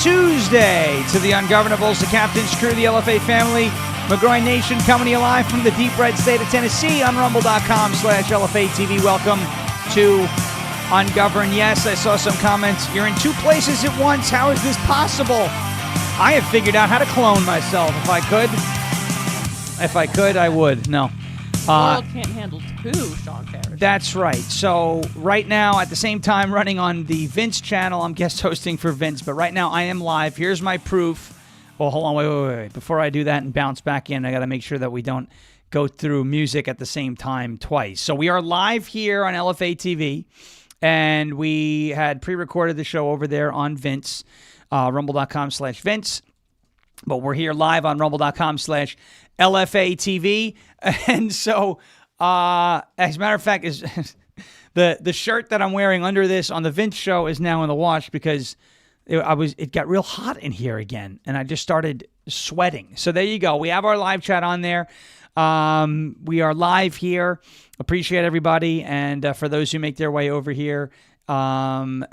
Tuesday to the Ungovernables, the Captain's Crew, the LFA family, McGroin Nation coming to you live from the deep red state of Tennessee on rumble.com/LFA TV. Welcome to Ungoverned. Yes, I saw some comments. You're in two places at once. How is this possible? I have figured out how to clone myself. If I could, I would. No. The world can't handle two Sean Parrish. That's right. So right now, at the same time, running on the Vince channel, I'm guest hosting for Vince. But right now, I am live. Here's my proof. Well, hold on. Wait. Before I do that and bounce back in, I got to make sure that we don't go through music at the same time twice. So we are live here on LFA TV. And we had pre-recorded the show over there on Vince, rumble.com/Vince. But we're here live on rumble.com/LFA TV. And so, as a matter of fact, is the shirt that I'm wearing under this on the Vince show is now in the wash because it got real hot in here again, and I just started sweating. So there you go. We have our live chat on there. We are live here. Appreciate everybody, and for those who make their way over here, from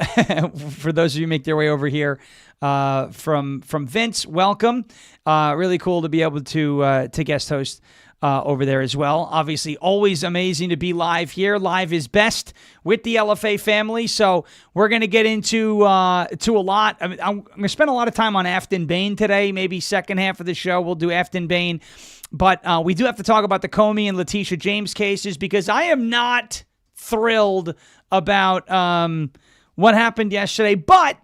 Vince, welcome. Really cool to be able to guest host over there as well. Obviously, always amazing to be live here. Live is best with the LFA family. So we're going to get into to a lot. I mean, I'm going to spend a lot of time on Aftyn Behn today. Maybe second half of the show we'll do Aftyn Behn. But we do have to talk about the Comey and Letitia James cases because I am not thrilled about what happened yesterday. But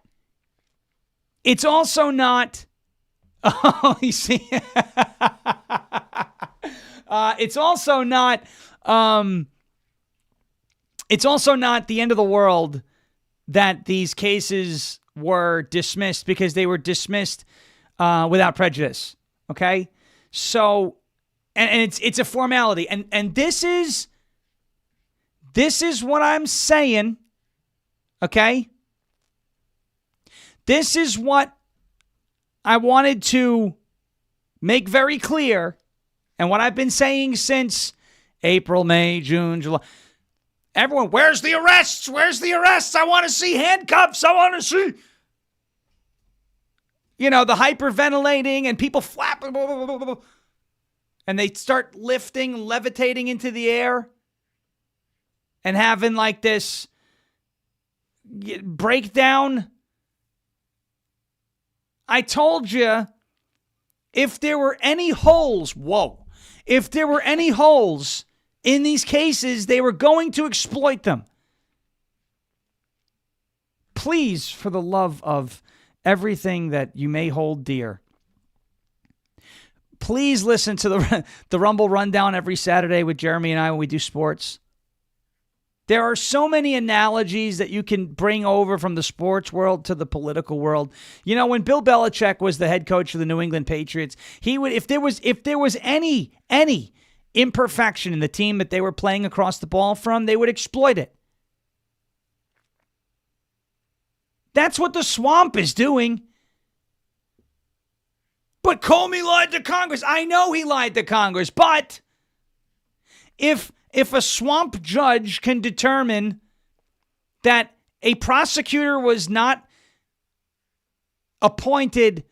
it's also not. Oh, you see. It's also not. It's also not the end of the world that these cases were dismissed because they were dismissed without prejudice. Okay, so and it's a formality, and this is what I'm saying. Okay, this is what I wanted to make very clear. And what I've been saying since April, May, June, July. Everyone, where's the arrests? Where's the arrests? I want to see handcuffs. I want to see, the hyperventilating and people flapping. Blah, blah, blah, blah, blah. And they start lifting, levitating into the air and having like this breakdown. I told you if there were any holes, if there were any holes in these cases, they were going to exploit them. Please, for the love of everything that you may hold dear, please listen to the Rumble Rundown every Saturday with Jeremy and I when we do sports. There are so many analogies that you can bring over from the sports world to the political world. When Bill Belichick was the head coach of the New England Patriots, he would, if there was any imperfection in the team that they were playing across the ball from, they would exploit it. That's what the swamp is doing. But Comey lied to Congress. I know he lied to Congress, but if a swamp judge can determine that a prosecutor was not appointed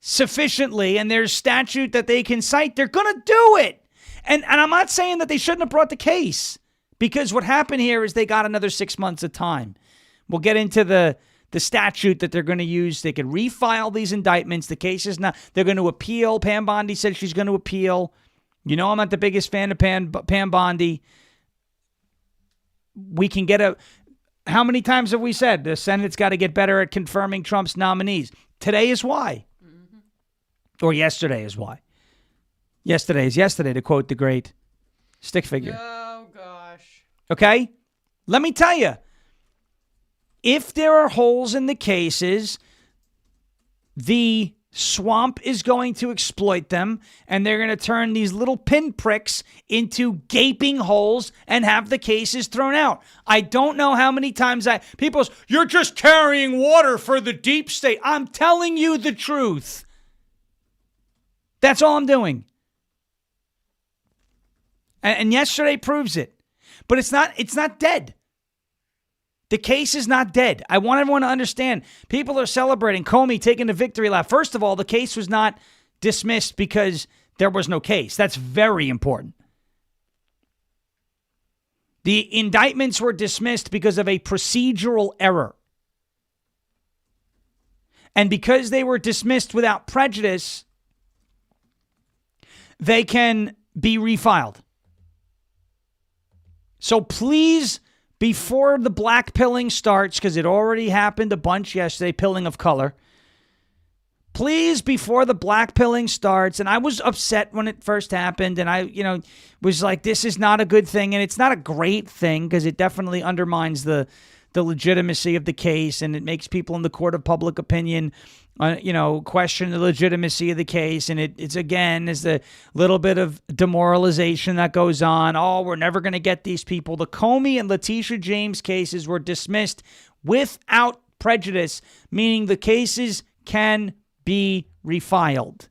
sufficiently and there's statute that they can cite, they're going to do it. And I'm not saying that they shouldn't have brought the case because what happened here is they got another 6 months of time. We'll get into the statute that they're going to use. They could refile these indictments. The case is not, they're going to appeal. Pam Bondi said she's going to appeal. I'm not the biggest fan of Pam Bondi. We can get how many times have we said the Senate's got to get better at confirming Trump's nominees? Today is why. Mm-hmm. Or yesterday is why. Yesterday is yesterday, to quote the great stick figure. Oh, gosh. Okay? Let me tell you, if there are holes in the cases, the swamp is going to exploit them, and they're going to turn these little pinpricks into gaping holes and have the cases thrown out. I don't know how many times people say, you're just carrying water for the deep state. I'm telling you the truth. That's all I'm doing. And yesterday proves it. But it's not dead. The case is not dead. I want everyone to understand. People are celebrating Comey taking the victory lap. First of all, the case was not dismissed because there was no case. That's very important. The indictments were dismissed because of a procedural error. And because they were dismissed without prejudice, they can be refiled. So please, before the black pilling starts, because it already happened a bunch yesterday, pilling of color, please, before the black pilling starts, and I was upset when it first happened, and I, was like, this is not a good thing, and it's not a great thing, because it definitely undermines the legitimacy of the case, and it makes people in the court of public opinion, question the legitimacy of the case, and it's again, is the little bit of demoralization that goes on. Oh, we're never going to get these people. The Comey and Letitia James cases were dismissed without prejudice, meaning the cases can be refiled.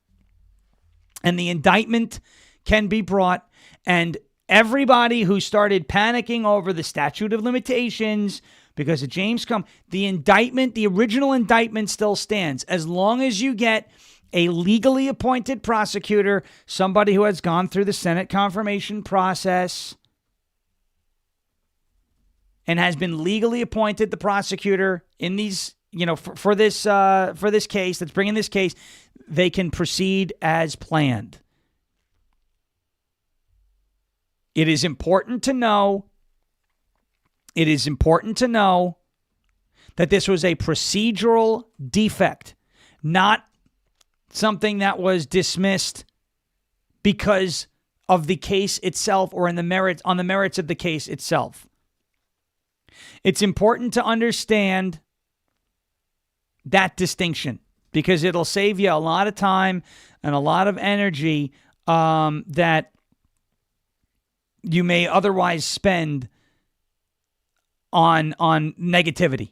And the indictment can be brought, and everybody who started panicking over the statute of limitations because of James Comey, the original indictment still stands. As long as you get a legally appointed prosecutor, somebody who has gone through the Senate confirmation process and has been legally appointed the prosecutor in these, for this case, that's bringing this case, they can proceed as planned. It is important to know that this was a procedural defect, not something that was dismissed because of the case itself or on the merits of the case itself. It's important to understand that distinction because it'll save you a lot of time and a lot of energy that you may otherwise spend on negativity.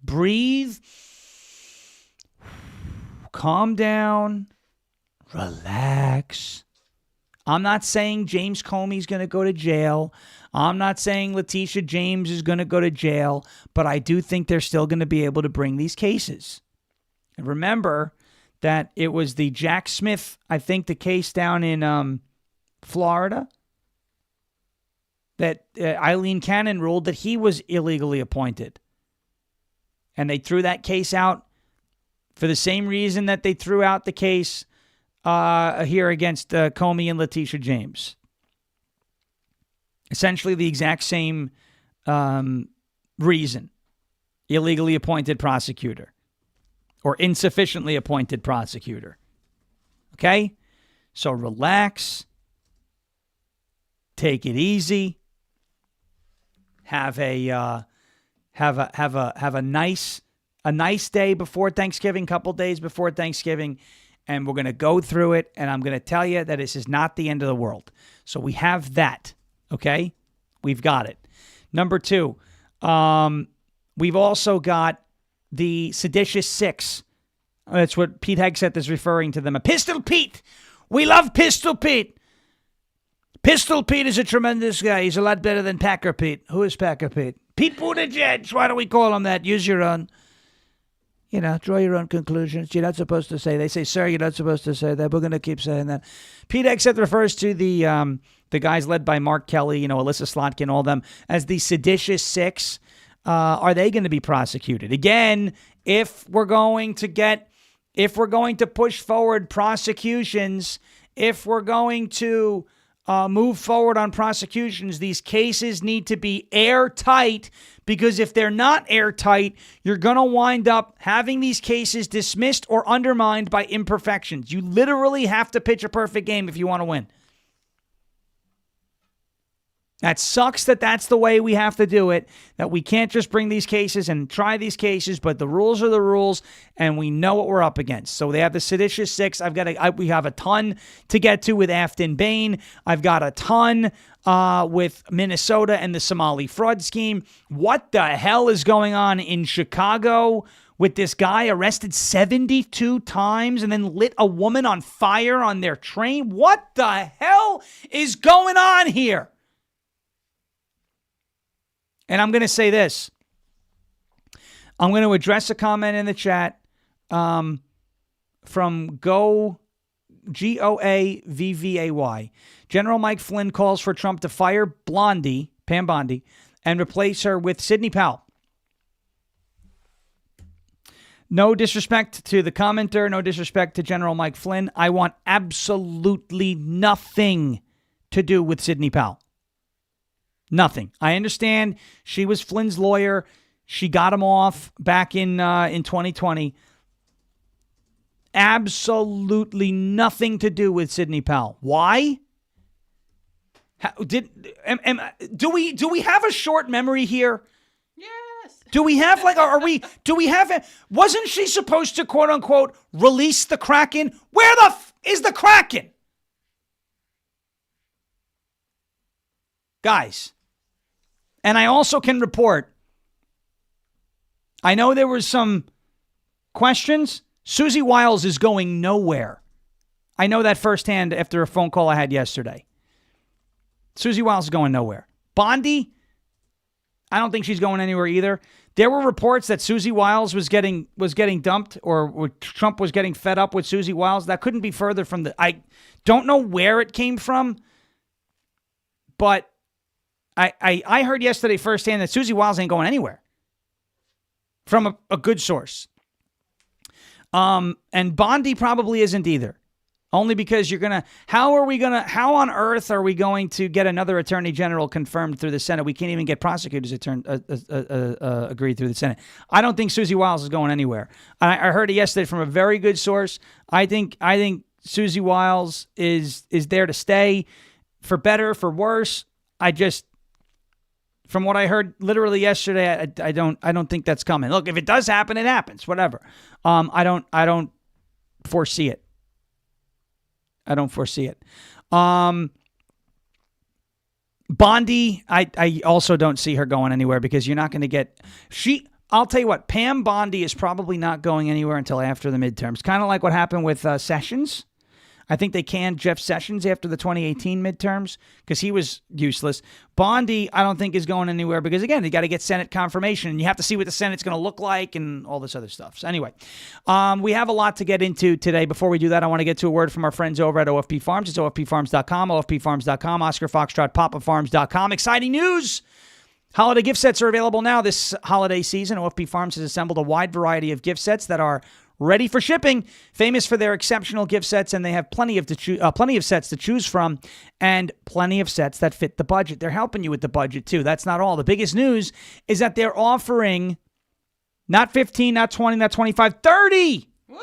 Breathe. Calm down. Relax. I'm not saying James Comey's going to go to jail. I'm not saying Letitia James is going to go to jail, but I do think they're still going to be able to bring these cases. And remember that it was the Jack Smith, I think the case down in Florida, that Eileen Cannon ruled that he was illegally appointed. And they threw that case out for the same reason that they threw out the case here against Comey and Letitia James. Essentially the exact same reason. Illegally appointed prosecutor. Or insufficiently appointed prosecutor. Okay? So relax. Take it easy. Have a nice day before Thanksgiving, couple days before Thanksgiving, and we're going to go through it, and I'm going to tell you that this is not the end of the world. So we have that, okay? We've got it. Number 2, we've also got the Seditious Six. That's what Pete Hegseth is referring to them. A Pistol Pete. We love Pistol Pete. Pistol Pete is a tremendous guy. He's a lot better than Packer Pete. Who is Packer Pete? Pete Buttigieg. Why do we call him that? Use your own. Draw your own conclusions. You're not supposed to say. They say, sir, you're not supposed to say that. We're going to keep saying that. Pete Hegseth refers to the guys led by Mark Kelly, Alyssa Slotkin, all them, as the Seditious Six. Are they going to be prosecuted? Again, if we're going to push forward prosecutions, if we're going to move forward on prosecutions, these cases need to be airtight, because if they're not airtight, you're going to wind up having these cases dismissed or undermined by imperfections. You literally have to pitch a perfect game if you want to win. That sucks that that's the way we have to do it, that we can't just bring these cases and try these cases, but the rules are the rules, and we know what we're up against. So they have the Seditious Six. We have a ton to get to with Aftyn Behn. I've got a ton with Minnesota and the Somali fraud scheme. What the hell is going on in Chicago with this guy arrested 72 times and then lit a woman on fire on their train? What the hell is going on here? And I'm going to say this. I'm going to address a comment in the chat from Goavvay. General Mike Flynn calls for Trump to fire Pam Bondi, and replace her with Sidney Powell. No disrespect to the commenter, no disrespect to General Mike Flynn. I want absolutely nothing to do with Sidney Powell. Nothing. I understand she was Flynn's lawyer. She got him off back in 2020. Absolutely nothing to do with Sidney Powell. Why? Do we have a short memory here? Yes. Do we have wasn't she supposed to, quote unquote, release the Kraken? Where the is the Kraken? Guys. And I also can report, I know there was some questions. Susie Wiles is going nowhere. I know that firsthand after a phone call I had yesterday. Susie Wiles is going nowhere. Bondi, I don't think she's going anywhere either. There were reports that Susie Wiles was getting dumped, or Trump was getting fed up with Susie Wiles. That couldn't be further from I don't know where it came from, but I heard yesterday firsthand that Susie Wiles ain't going anywhere from a good source. And Bondi probably isn't either. Only because how on earth are we going to get another attorney general confirmed through the Senate? We can't even get prosecutors agreed through the Senate. I don't think Susie Wiles is going anywhere. I heard it yesterday from a very good source. I think Susie Wiles is there to stay, for better, for worse. From what I heard literally yesterday, I don't think that's coming. Look, if it does happen, it happens. Whatever. I don't foresee it. I don't foresee it. Bondi, I also don't see her going anywhere, because you're not going to get... I'll tell you what, Pam Bondi is probably not going anywhere until after the midterms. Kind of like what happened with Sessions. I think they canned Jeff Sessions after the 2018 midterms because he was useless. Bondi, I don't think, is going anywhere because, again, you got to get Senate confirmation, and you have to see what the Senate's going to look like and all this other stuff. So anyway, we have a lot to get into today. Before we do that, I want to get to a word from our friends over at OFP Farms. It's OFPFarms.com, OFPFarms.com, Oscar Foxtrot, PapaFarms.com. Exciting news! Holiday gift sets are available now this holiday season. OFP Farms has assembled a wide variety of gift sets that are ready for shipping, famous for their exceptional gift sets, and they have plenty of sets to choose from, and plenty of sets that fit the budget. They're helping you with the budget, too. That's not all. The biggest news is that they're offering not 15, not 20, not 25, 30! Woo!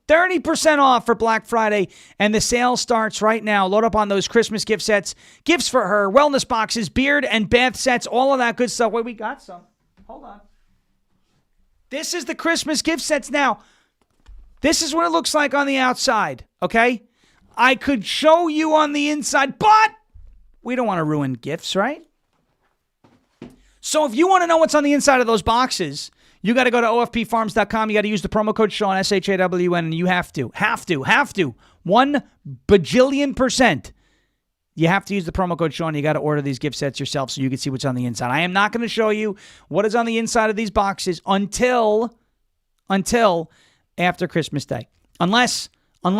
30% off for Black Friday, and the sale starts right now. Load up on those Christmas gift sets, gifts for her, wellness boxes, beard and bath sets, all of that good stuff. Wait, we got some. Hold on. This is the Christmas gift sets now. This is what it looks like on the outside, okay? I could show you on the inside, but we don't want to ruin gifts, right? So if you want to know what's on the inside of those boxes, you got to go to OFPFarms.com. You got to use the promo code Sean, SHAWN, and you have to. 1 bajillion%. You have to use the promo code Sean. You got to order these gift sets yourself so you can see what's on the inside. I am not going to show you what is on the inside of these boxes until after Christmas Day. Unless why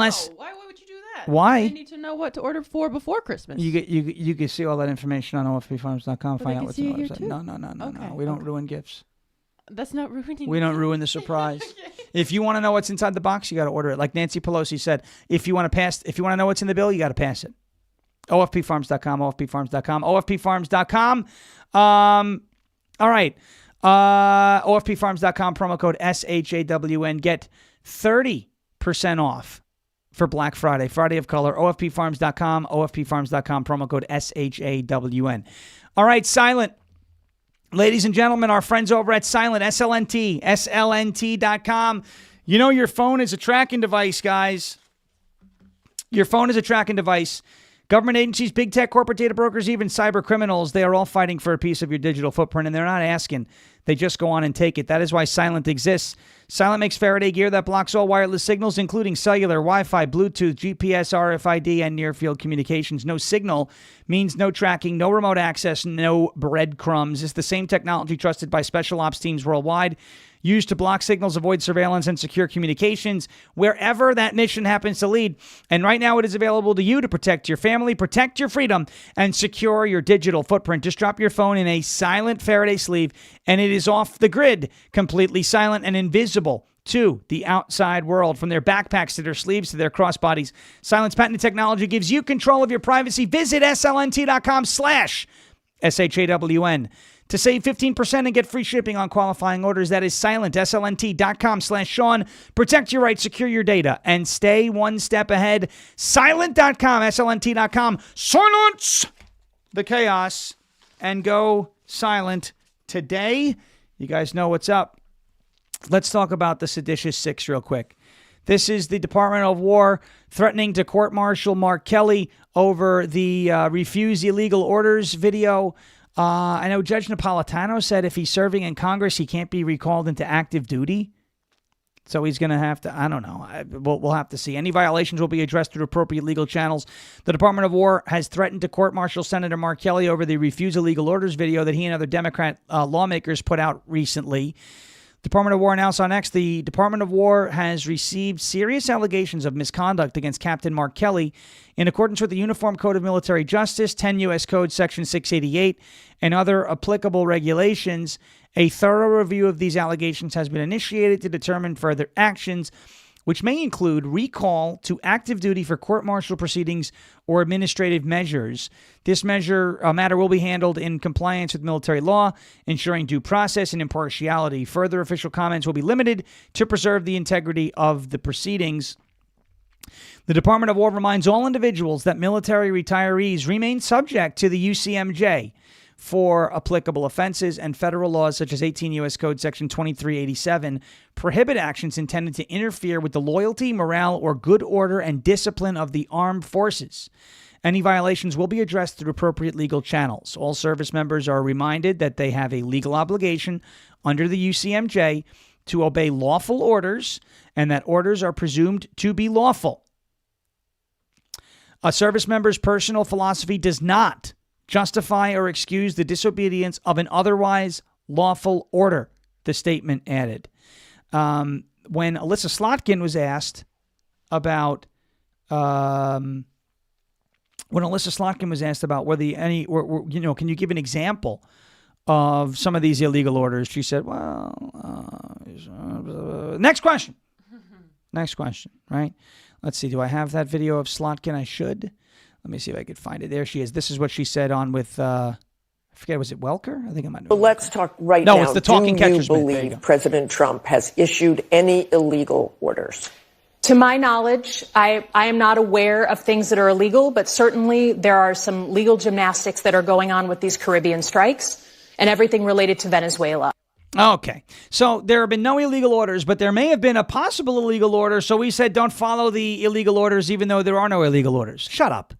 would you do that? Why? I need to know what to order for before Christmas. You can see all that information on OFPFarms.com. Find out what's on the website. No. We don't ruin gifts. That's not ruining. We don't ruin the surprise. Okay. If you want to know what's inside the box, you got to order it. Like Nancy Pelosi said, if you want to know what's in the bill, you got to pass it. OFPFarms.com, OFPFarms.com, OFPFarms.com. All right. OFPFarms.com, promo code SHAWN. Get 30% off for Black Friday, Friday of Color. OFPFarms.com, OFPFarms.com, promo code SHAWN. All right, Silent. Ladies and gentlemen, our friends over at Silent, SLNT, SLNT.com. You know your phone is a tracking device, guys. Your phone is a tracking device. Government agencies, big tech, corporate data brokers, even cyber criminals, they are all fighting for a piece of your digital footprint, and they're not asking. They just go on and take it. That is why Silent exists. Silent makes Faraday gear that blocks all wireless signals, including cellular, Wi-Fi, Bluetooth, GPS, RFID, and near-field communications. No signal means no tracking, no remote access, no breadcrumbs. It's the same technology trusted by special ops teams worldwide, used to block signals, avoid surveillance, and secure communications wherever that mission happens to lead. And right now it is available to you to protect your family, protect your freedom, and secure your digital footprint. Just drop your phone in a Silent Faraday sleeve, and it is off the grid, completely silent and invisible to the outside world. From their backpacks to their sleeves to their crossbodies, Silent's patented technology gives you control of your privacy. Visit slnt.com/SHAWN to save 15% and get free shipping on qualifying orders. That is Silent, slnt.com/Sean. Protect your rights, secure your data, and stay one step ahead. Silent.com, slnt.com. Silence the chaos and go silent today. You guys know what's up. Let's talk about the Seditious Six real quick. This is the Department of War threatening to court-martial Mark Kelly over the Refuse Illegal Orders video. I know Judge Napolitano said if he's serving in Congress, he can't be recalled into active duty. So he's going to have to, I don't know. We'll have to see. Any violations will be addressed through appropriate legal channels. The Department of War has threatened to court-martial Senator Mark Kelly over the Refuse Illegal Orders video that he and other Democrat lawmakers put out recently. Department of War announced on X, the Department of War has received serious allegations of misconduct against Captain Mark Kelly in accordance with the Uniform Code of Military Justice, 10 U.S. Code Section 688, and other applicable regulations. A thorough review of these allegations has been initiated to determine further actions, which may include recall to active duty for court-martial proceedings or administrative measures. This matter will be handled in compliance with military law, ensuring due process and impartiality. Further official comments will be limited to preserve the integrity of the proceedings. The Department of War reminds all individuals that military retirees remain subject to the UCMJ for applicable offenses, and federal laws such as 18 U.S. Code Section 2387 prohibit actions intended to interfere with the loyalty, morale, or good order and discipline of the armed forces. Any violations will be addressed through appropriate legal channels. All service members are reminded that they have a legal obligation under the UCMJ to obey lawful orders, and that orders are presumed to be lawful. A service member's personal philosophy does not justify or excuse the disobedience of an otherwise lawful order, the statement added. When Alyssa Slotkin was asked about whether any, can you give an example of some of these illegal orders, she said, next question. Next question, right? Let's see. Do I have that video of Slotkin? I should. Let me see if I could find it. There she is. This is what she said on with, I forget, was it Welker? I think it might have been. Well, let's talk right now. No, it's the talking catcher's mitt. Do you believe President Trump has issued any illegal orders? To my knowledge, I am not aware of things that are illegal, but certainly there are some legal gymnastics that are going on with these Caribbean strikes and everything related to Venezuela. Okay, so there have been no illegal orders, but there may have been a possible illegal order, so we said don't follow the illegal orders even though there are no illegal orders. Shut up.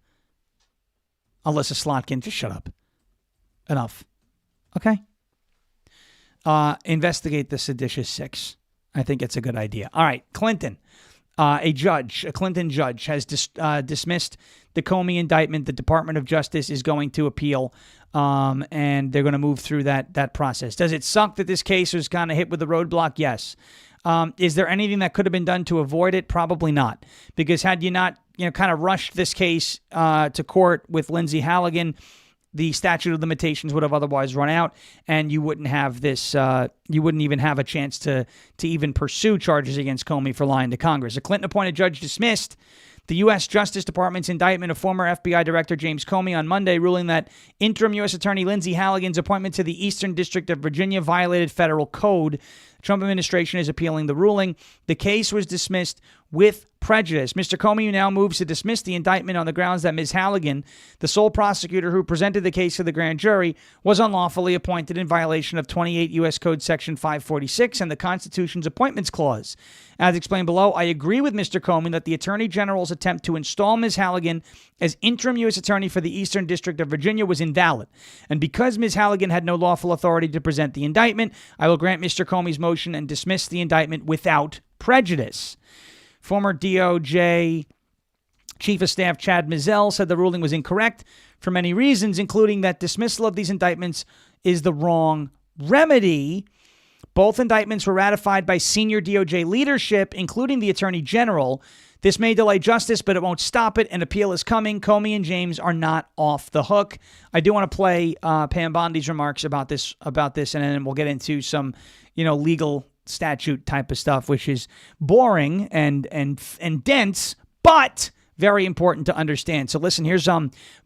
Alyssa Slotkin, just shut up. Enough. Okay? Investigate the Seditious Six. I think it's a good idea. All right, Clinton. A Clinton judge has dismissed the Comey indictment. The Department of Justice is going to appeal, and they're going to move through that process. Does it suck that this case was kind of hit with a roadblock? Yes. Is there anything that could have been done to avoid it? Probably not. Because had you not, kind of rushed this case to court with Lindsay Halligan, the statute of limitations would have otherwise run out, and you wouldn't have this. You wouldn't even have a chance to even pursue charges against Comey for lying to Congress. A Clinton-appointed judge dismissed the U.S. Justice Department's indictment of former FBI Director James Comey on Monday, ruling that interim U.S. Attorney Lindsay Halligan's appointment to the Eastern District of Virginia violated federal code. The Trump administration is appealing the ruling. The case was dismissed with prejudice. Mr. Comey now moves to dismiss the indictment on the grounds that Ms. Halligan, the sole prosecutor who presented the case to the grand jury, was unlawfully appointed in violation of 28 U.S. Code Section 546 and the Constitution's Appointments Clause. As explained below, I agree with Mr. Comey that the Attorney General's attempt to install Ms. Halligan as interim U.S. Attorney for the Eastern District of Virginia was invalid. And because Ms. Halligan had no lawful authority to present the indictment, I will grant Mr. Comey's motion and dismiss the indictment without prejudice. Former DOJ Chief of Staff Chad Mizell said the ruling was incorrect for many reasons, including that dismissal of these indictments is the wrong remedy. Both indictments were ratified by senior DOJ leadership, including the Attorney General. This may delay justice, but it won't stop it. An appeal is coming. Comey and James are not off the hook. I do want to play Pam Bondi's remarks about this, and then we'll get into some, legal statute type of stuff, which is boring and dense, but very important to understand. So listen, here's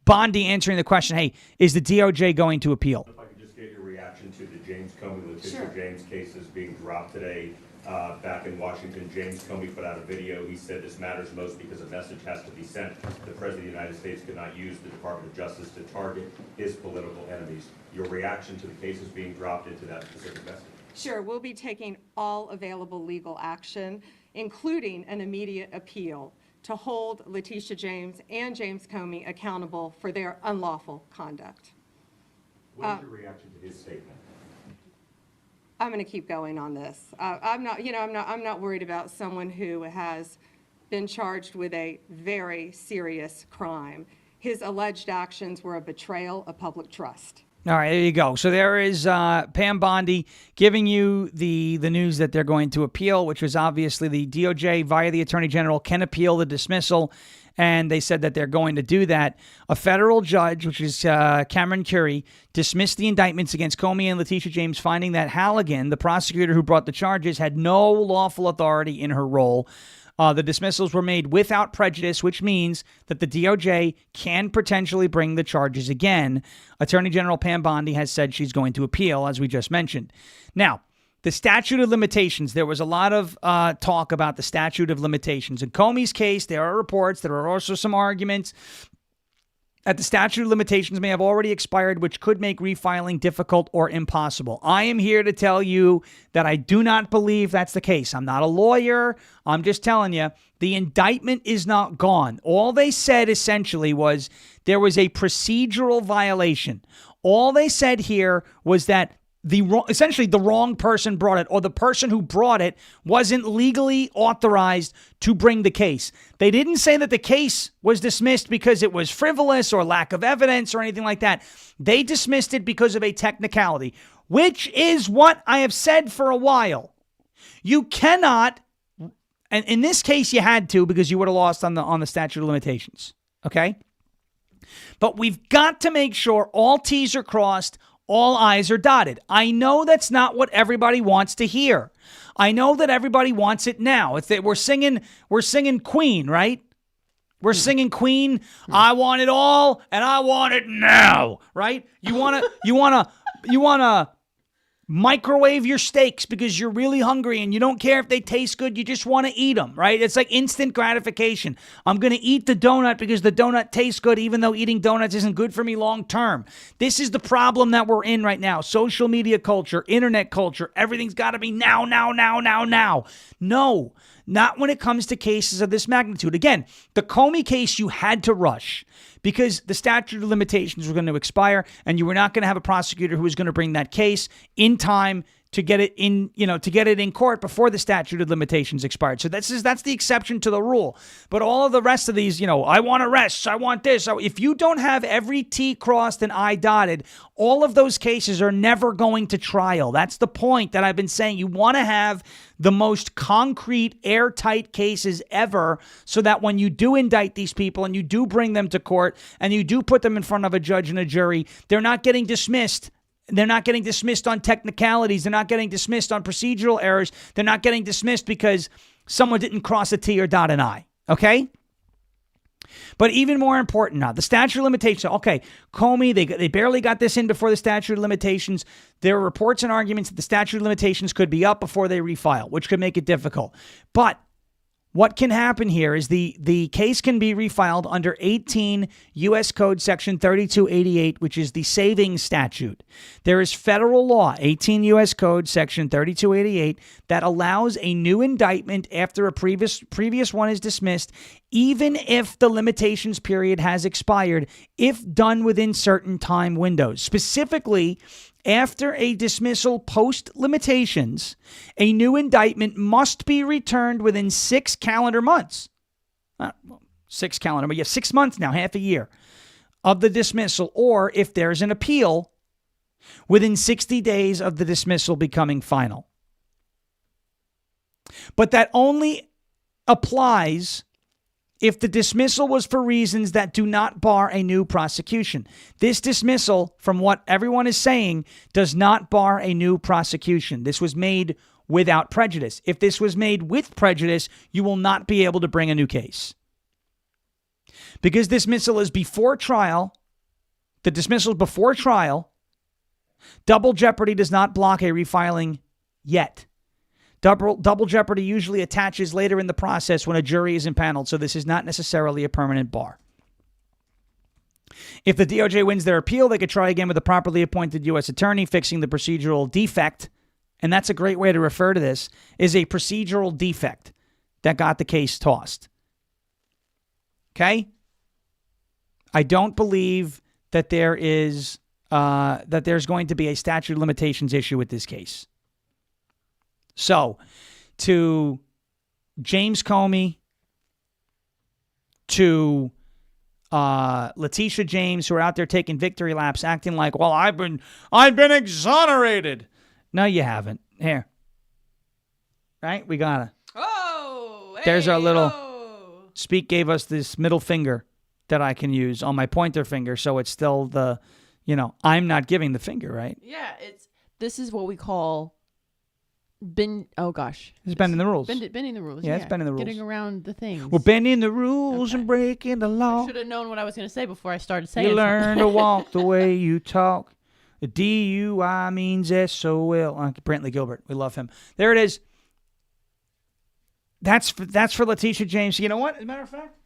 Bondi answering the question, hey, is the DOJ going to appeal? If I could just get your reaction to the James Comey, Letitia James cases being dropped today. Back in Washington, James Comey put out a video. He said this matters most because a message has to be sent. The President of the United States could not use the Department of Justice to target his political enemies. Your reaction to the cases being dropped into that specific message? Sure, we'll be taking all available legal action, including an immediate appeal, to hold Letitia James and James Comey accountable for their unlawful conduct. What is your reaction to his statement? I'm going to keep going on this. I'm not worried about someone who has been charged with a very serious crime. His alleged actions were a betrayal of public trust. All right, there you go. So there is Pam Bondi giving you the news that they're going to appeal, which was obviously the DOJ via the Attorney General can appeal the dismissal, and they said that they're going to do that. A federal judge, which is Cameron Curry, dismissed the indictments against Comey and Letitia James, finding that Halligan, the prosecutor who brought the charges, had no lawful authority in her role. The dismissals were made without prejudice, which means that the DOJ can potentially bring the charges again. Attorney General Pam Bondi has said she's going to appeal, as we just mentioned. Now, the statute of limitations, there was a lot of talk about the statute of limitations. In Comey's case, there are reports, there are also some arguments that the statute of limitations may have already expired, which could make refiling difficult or impossible. I am here to tell you that I do not believe that's the case. I'm not a lawyer. I'm just telling you, the indictment is not gone. All they said essentially was there was a procedural violation. All they said here was that essentially the wrong person brought it, or the person who brought it wasn't legally authorized to bring the case. They didn't say that the case was dismissed because it was frivolous or lack of evidence or anything like that. They dismissed it because of a technicality, which is what I have said for a while. You cannot, and in this case you had to, because you would have lost on the statute of limitations. Okay? But we've got to make sure all T's are crossed, all I's are dotted. I know that's not what everybody wants to hear. I know that everybody wants it now. We're singing Queen, right? We're singing Queen. I want it all and I want it now, right? You want to microwave your steaks because you're really hungry and you don't care if they taste good. You just want to eat them, right? It's like instant gratification. I'm going to eat the donut because the donut tastes good, even though eating donuts isn't good for me long term. This is the problem that we're in right now. Social media culture, internet culture, everything's got to be now. No, not when it comes to cases of this magnitude. Again, the Comey case you had to rush because the statute of limitations were going to expire and you were not going to have a prosecutor who was going to bring that case in time to get it in court before the statute of limitations expired. So that's the exception to the rule. But all of the rest of these, I want arrests, I want this. If you don't have every T crossed and I dotted, all of those cases are never going to trial. That's the point that I've been saying. You want to have the most concrete, airtight cases ever so that when you do indict these people and you do bring them to court and you do put them in front of a judge and a jury, they're not getting dismissed. They're not getting dismissed on technicalities. They're not getting dismissed on procedural errors. They're not getting dismissed because someone didn't cross a T or dot an I. Okay? But even more important now, the statute of limitations. Okay, Comey, they barely got this in before the statute of limitations. There are reports and arguments that the statute of limitations could be up before they refile, which could make it difficult. But what can happen here is the case can be refiled under 18 U.S. Code Section 3288, which is the savings statute. There is federal law, 18 U.S. Code Section 3288, that allows a new indictment after a previous one is dismissed, even if the limitations period has expired, if done within certain time windows. Specifically, after a dismissal post-limitations, a new indictment must be returned within 6 calendar months. 6 calendar, but 6 months now, half a year, of the dismissal, or if there's an appeal, within 60 days of the dismissal becoming final. But that only applies if the dismissal was for reasons that do not bar a new prosecution. This dismissal, from what everyone is saying, does not bar a new prosecution. This was made without prejudice. If this was made with prejudice, you will not be able to bring a new case. Because dismissal is before trial, the dismissal is before trial, double jeopardy does not block a refiling yet. Double jeopardy usually attaches later in the process when a jury is impaneled, so this is not necessarily a permanent bar. If the DOJ wins their appeal, they could try again with a properly appointed U.S. attorney, fixing the procedural defect, and that's a great way to refer to this, is a procedural defect that got the case tossed. Okay? I don't believe that there's going to be a statute of limitations issue with this case. So, to James Comey, to Letitia James, who are out there taking victory laps, acting like, well, I've been exonerated. No, you haven't. Here, right? We gotta. Oh, hey, there's our little. oh. Speak gave us this middle finger that I can use on my pointer finger, so it's still the, I'm not giving the finger, right? Yeah, this is what we call. It's bending the rules. Bending the rules. Yeah, it's bending the rules. Getting around the things. We're bending the rules and breaking the law. I should have known what I was going to say before I started saying You learn something. to walk the way you talk. The DUI means SOL. Brantley Gilbert. We love him. There it is. That's for Letitia James. You know what? As a matter of fact,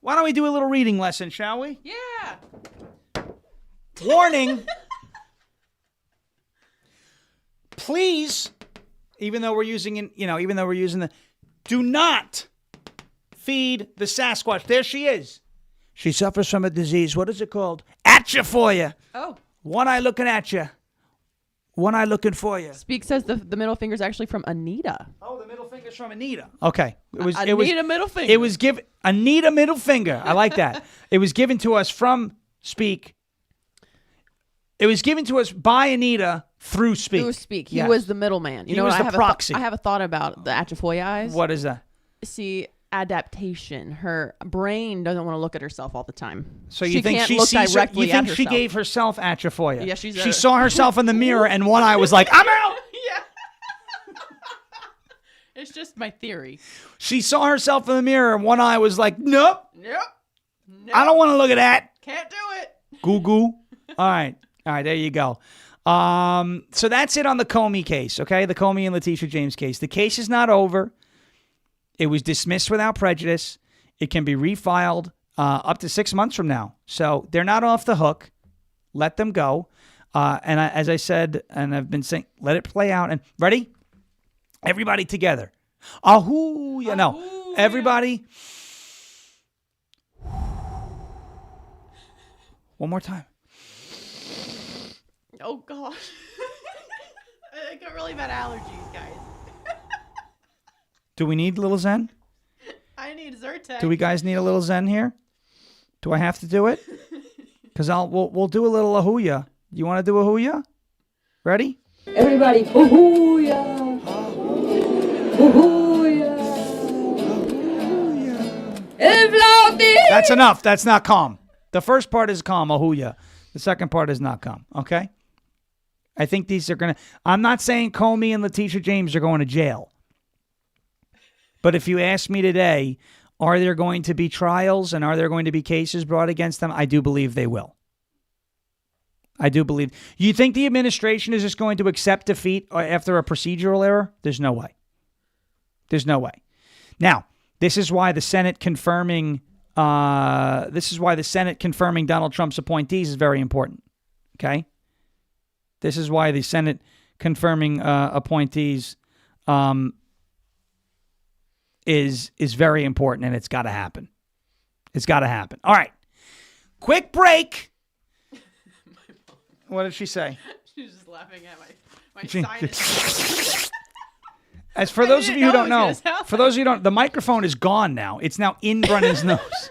why don't we do a little reading lesson, shall we? Yeah. Warning. Please, even though we're using do not feed the Sasquatch. There she is. She suffers from a disease. What is it called? Atchaphoria. Oh. One eye looking at you. One eye looking for you. Speak says the middle finger's actually from Anita. Oh, the middle finger's from Anita. Okay. Anita middle finger. It was given Anita middle finger. I like that. It was given to us from Speak. It was given to us by Anita through Speak. Through Speak. He Yes. was the middleman. He was what? the proxy. I have a thought about the Atchaphoya eyes. What is that? See, adaptation. Her brain doesn't want to look at herself all the time. So you think can't she look sees? directly You think at she herself. gave herself atchaphoia? Yeah, she saw herself in the mirror, and one eye was like, "I'm out." Yeah. It's just my theory. She saw herself in the mirror, and one eye was like, "Nope, Nope. I don't want to look at that." Can't do it. Goo goo. All right, there you go. So that's it on the Comey case. Okay, the Comey and Letitia James case. The case is not over. It was dismissed without prejudice. It can be refiled up to 6 months from now. So they're not off the hook. Let them go. As I said, and I've been saying, let it play out. And ready? Everybody together. Ahoo. No. Everybody. One more time. Oh, gosh. I got really bad allergies, guys. Do we need a little Zen? I need Zyrtec. Do we guys need a little Zen here? Do I have to do it? Because we'll do a little Ahuya. You want to do Ahuya? Ready? Everybody, Ahuya! Ahuya! That's enough. That's not calm. The first part is calm, Ahuya. The second part is not calm. Okay? I think these are going to... I'm not saying Comey and Letitia James are going to jail. But if you ask me today, Are there going to be trials and are there going to be cases brought against them? I do believe they will. I do believe. You think the administration is just going to accept defeat after a procedural error? There's no way. There's no way. Now, this is why the Senate confirming Donald Trump's appointees is very important. Okay? This is why the Senate confirming appointees is very important, and it's got to happen. It's got to happen. All right. Quick break. What did she say? She was just laughing at my sinus. As for those of you who don't know, the microphone is gone now. It's now in Brennan's nose.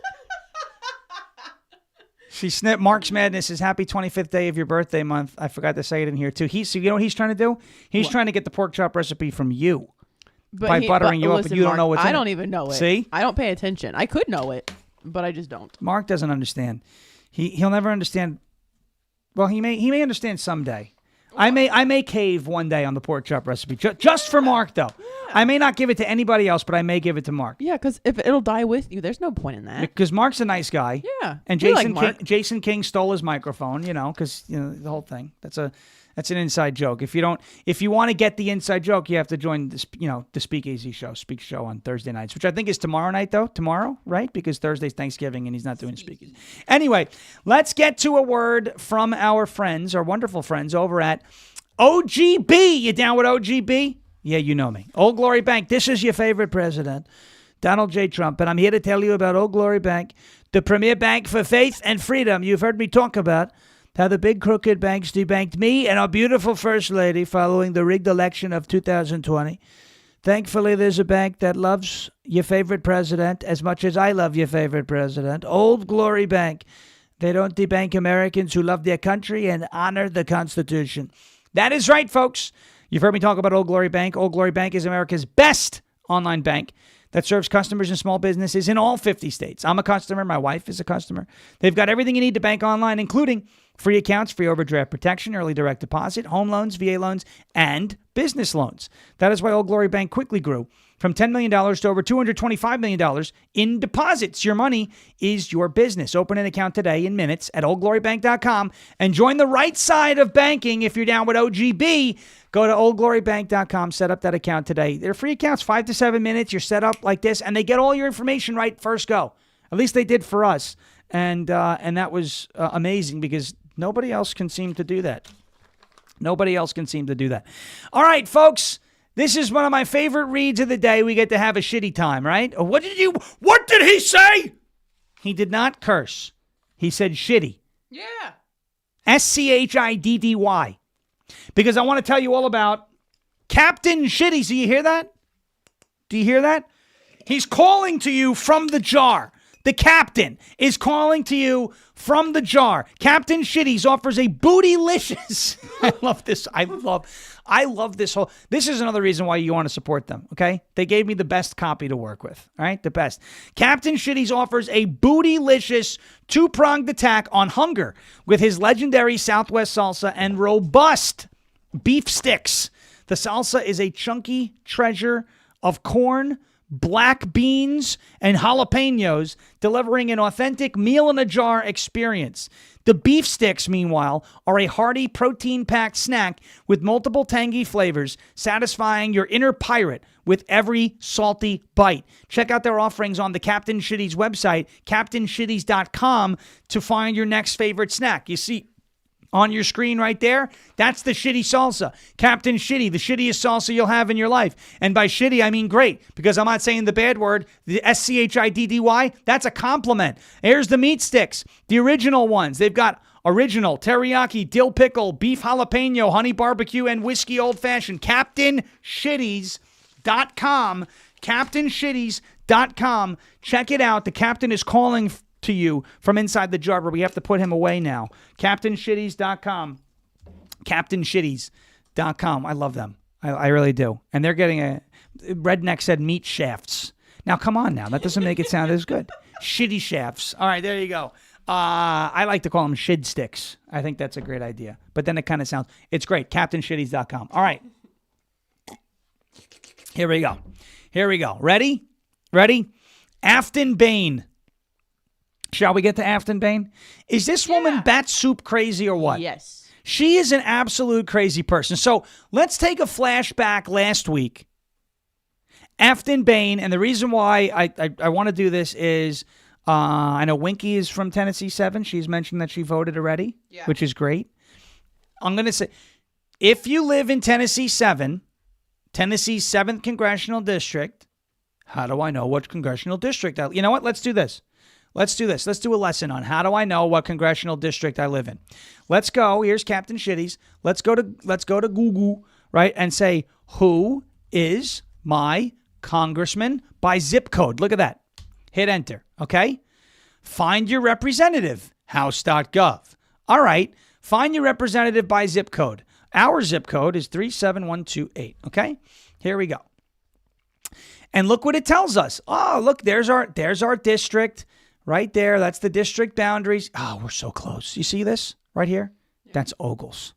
She snipped. Mark's Madness is happy 25th day of your birthday month. I forgot to say it in here too. So you know what he's trying to do? He's trying to get the pork chop recipe from you by buttering you up, and you don't know what's in it. I don't even know it. See? I don't pay attention. I could know it, but I just don't. Mark doesn't understand. He'll never understand. Well, he may understand someday. I may cave one day on the pork chop recipe, just for Mark, though. Yeah. I may not give it to anybody else, but I may give it to Mark. Yeah, because if it'll die with you, there's no point in that. Because Mark's a nice guy. Yeah, and Jason King stole his microphone. Because the whole thing. That's an inside joke. If you want to get the inside joke, you have to join the Speakeasy show, on Thursday nights, which I think is tomorrow night though. Tomorrow, right? Because Thursday's Thanksgiving and he's not doing Speakeasy. Anyway, let's get to a word from our wonderful friends over at OGB. You down with OGB? Yeah, you know me. Old Glory Bank. This is your favorite president, Donald J. Trump, and I'm here to tell you about Old Glory Bank, the premier bank for faith and freedom. You've heard me talk about how the big crooked banks debanked me and our beautiful First Lady following the rigged election of 2020. Thankfully, there's a bank that loves your favorite president as much as I love your favorite president. Old Glory Bank. They don't debank Americans who love their country and honor the Constitution. That is right, folks. You've heard me talk about Old Glory Bank. Old Glory Bank is America's best online bank that serves customers and small businesses in all 50 states. I'm a customer. My wife is a customer. They've got everything you need to bank online, including free accounts, free overdraft protection, early direct deposit, home loans, VA loans, and business loans. That is why Old Glory Bank quickly grew from $10 million to over $225 million in deposits. Your money is your business. Open an account today in minutes at oldglorybank.com and join the right side of banking. If you're down with OGB, go to oldglorybank.com, set up that account today. They're free accounts, 5 to 7 minutes. You're set up like this, and they get all your information right first go. At least they did for us. And that was amazing because nobody else can seem to do that. Nobody else can seem to do that. All right, folks. This is one of my favorite reads of the day. We get to have a shitty time, right? What did he say? He did not curse. He said shitty. Yeah. SCHIDDY. Because I want to tell you all about Captain Shitty. So you hear that? Do you hear that? He's calling to you from the jar. The captain is calling to you from the jar. Captain Shitties offers a bootylicious. I love this. I love this whole. This is another reason why you want to support them. Okay, they gave me the best copy to work with. All right, the best. Captain Shitties offers a bootylicious two-pronged attack on hunger with his legendary Southwest salsa and robust beef sticks. The salsa is a chunky treasure of corn, black beans, and jalapenos, delivering an authentic meal-in-a-jar experience. The beef sticks, meanwhile, are a hearty, protein-packed snack with multiple tangy flavors, satisfying your inner pirate with every salty bite. Check out their offerings on the Captain Shitty's website, captainshitties.com, to find your next favorite snack. You see on your screen right there, that's the shitty salsa. Captain Shitty, the shittiest salsa you'll have in your life. And by shitty, I mean great, because I'm not saying the bad word. The SCHIDDY, that's a compliment. Here's the meat sticks, the original ones. They've got original, teriyaki, dill pickle, beef jalapeno, honey barbecue, and whiskey old fashioned. CaptainShitties.com. CaptainShitties.com. Check it out. The captain is calling to you from inside the jar, but we have to put him away now. CaptainShitties.com. CaptainShitties.com. I love them. I really do. And they're getting a... Redneck said meat shafts. Now, come on now. That doesn't make it sound as good. Shitty shafts. All right, there you go. I like to call them shid sticks. I think that's a great idea. But then it kind of sounds... It's great. CaptainShitties.com. All right. Here we go. Ready? Aftyn Behn. Shall we get to Aftyn Behn? Is this woman bat soup crazy or what? Yes. She is an absolute crazy person. So let's take a flashback last week. Aftyn Behn, and the reason why I want to do this is I know Winky is from Tennessee 7. She's mentioned that she voted already, which is great. I'm going to say, if you live in Tennessee 7, Tennessee's 7th Congressional District, how do I know what congressional district you know what? Let's do this. Let's do this. Let's do a lesson on how do I know what congressional district I live in. Let's go. Here's Captain Shitties. Let's go to Google, right, and say, who is my congressman by zip code? Look at that. Hit enter, okay? Find your representative, house.gov. All right, find your representative by zip code. Our zip code is 37128, okay? Here we go. And look what it tells us. Oh, look, there's our district right there. That's the district boundaries. Oh, we're so close. You see this right here? That's Ogles.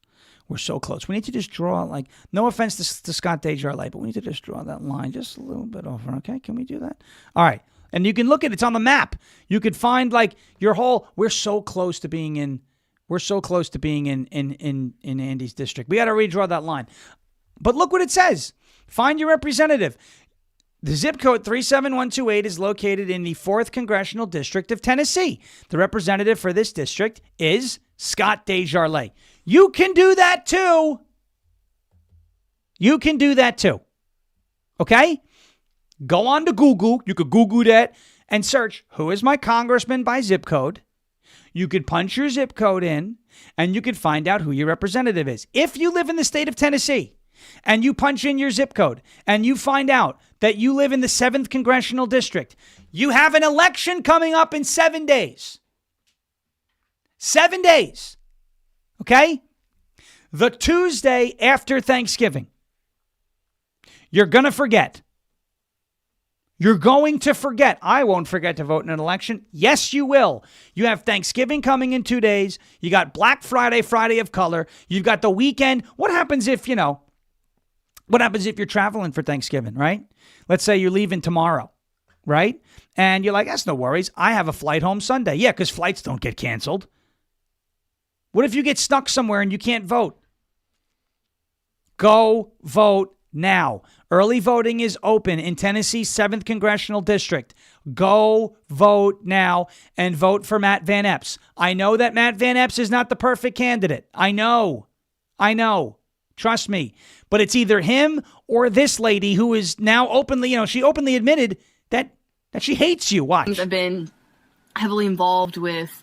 We're so close. We need to just draw, like, no offense to Scott Desjardins, but we need to just draw that line just a little bit over, okay? Can we do that? All right. And you can look at it. It's on the map. You could find, like, your whole, we're so close to being in Andy's district. We got to redraw that line. But look what it says. Find your representative. The zip code 37128 is located in the 4th Congressional District of Tennessee. The representative for this district is Scott Desjardins. You can do that too. You can do that too. Okay? Go on to Google. You could Google that and search, who is my congressman by zip code? You could punch your zip code in, and you could find out who your representative is. If you live in the state of Tennessee, and you punch in your zip code, and you find out that you live in the 7th Congressional District, you have an election coming up in 7 days. 7 days. Okay? The Tuesday after Thanksgiving. You're going to forget. You're going to forget. I won't forget to vote in an election. Yes, you will. You have Thanksgiving coming in 2 days. You got Black Friday, Friday of color. You've got the weekend. What happens if you're traveling for Thanksgiving, right? Let's say you're leaving tomorrow, right? And you're like, that's no worries. I have a flight home Sunday. Yeah, because flights don't get canceled. What if you get stuck somewhere and you can't vote? Go vote now. Early voting is open in Tennessee's 7th Congressional District. Go vote now and vote for Matt Van Epps. I know that Matt Van Epps is not the perfect candidate. I know. Trust me. But it's either him or this lady who is now openly, she openly admitted that she hates you. Watch. I've been heavily involved with